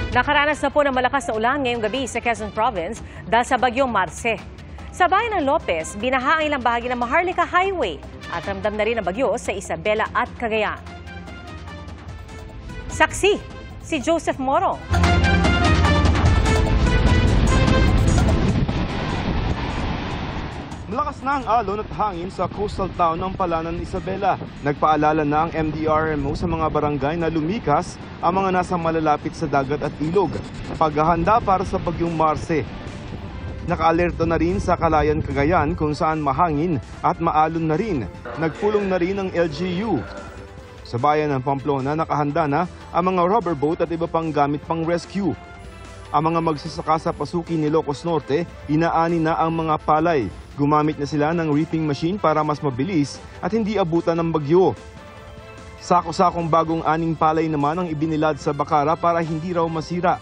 Nakaranas na po ng malakas na ulan ngayong gabi sa Quezon Province dahil sa bagyong Marce. Sa bayan ng Lopez, binaha ang ilang bahagi ng Maharlika Highway at ramdam na rin ang bagyo sa Isabela at Cagayan. Saksi, si Joseph Morong. Malakas na ang alon at hangin sa coastal town ng Palanan, Isabela. Nagpaalala na ang MDRMO sa mga barangay na lumikas ang mga nasa malalapit sa dagat at ilog. Paghahanda para sa bagyong Marce. Naka-alerto na rin sa Calayan, Cagayan kung saan mahangin at maalon na rin. Nagpulong na rin ang LGU. Sa bayan ng Pamplona, nakahanda na ang mga rubber boat at iba pang gamit pang rescue. Ang mga magsasaka sa pasuki ni Ilocos Norte, inaani na ang mga palay. Gumamit na sila ng reaping machine para mas mabilis at hindi abutan ng bagyo. Sako-sakong bagong aning palay naman ang ibinilad sa Bacara para hindi raw masira.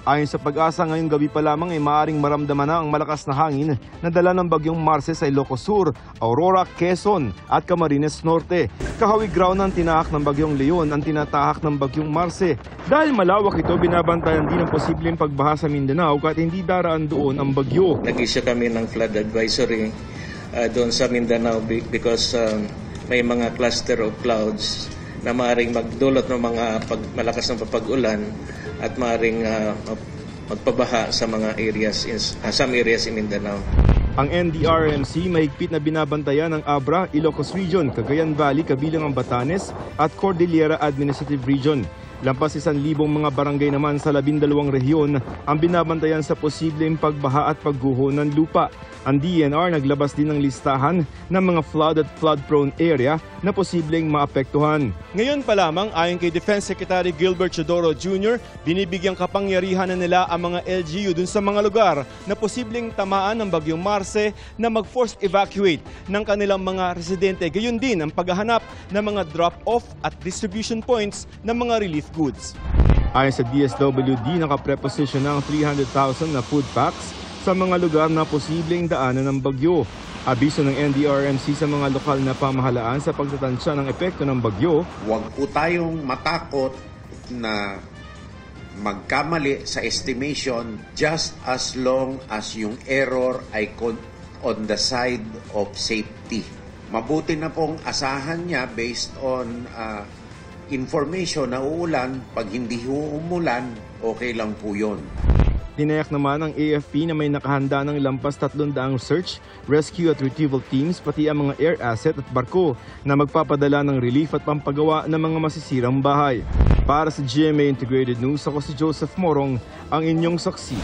Ayon sa Pag-asa, ngayong gabi pa lamang ay maaaring maramdaman na ang malakas na hangin na dala ng bagyong Marce sa Ilocos Sur, Aurora, Quezon at Camarines Norte. Kahawig raw ng tinahak ng bagyong Leon ang tinatahak ng bagyong Marce. Dahil malawak ito, binabantayan din ang posibleng pagbaha sa Mindanao kahit hindi daraan doon ang bagyo. Nag-issue kami ng flood advisory doon sa Mindanao because may mga cluster of clouds na maaaring magdulot ng mga malakas ng papag-ulan at maaaring magpabaha sa mga areas some areas in Mindanao. Ang NDRMC mahigpit na binabantayan ng Abra, Ilocos Region, Cagayan Valley kabilang ang Batanes at Cordillera Administrative Region. Lampas 1,000 mga barangay naman sa 12 rehiyon ang binabantayan sa posibleng pagbaha at pagguho ng lupa. Ang DNR naglabas din ng listahan ng mga flood at flood-prone area na posibleng maapektuhan. Ngayon pa lamang, ayon kay Defense Secretary Gilbert Chodoro Jr., binibigyang kapangyarihan na nila ang mga LGU dun sa mga lugar na posibleng tamaan ng bagyong Marce na mag-forced evacuate ng kanilang mga residente. Gayon din ang paghahanap ng mga drop-off at distribution points ng mga relief goods. Ayon sa DSWD, nakapreposisyon ng 300,000 na food packs sa mga lugar na posibleng daanan ng bagyo. Abiso ng NDRMC sa mga lokal na pamahalaan sa pagtatansya ng epekto ng bagyo. Huwag po tayong matakot na magkamali sa estimation just as long as yung error ay on the side of safety. Mabuti na pong asahan niya based on information na uulan. Pag hindi umulan, okay lang po yun. Tinayak naman ng AFP na may nakahanda ng lampas 300 search, rescue at retrieval teams pati ang mga air asset at barko na magpapadala ng relief at pampagawa ng mga masisirang bahay. Para sa GMA Integrated News, ako si Joseph Morong, ang inyong saksi.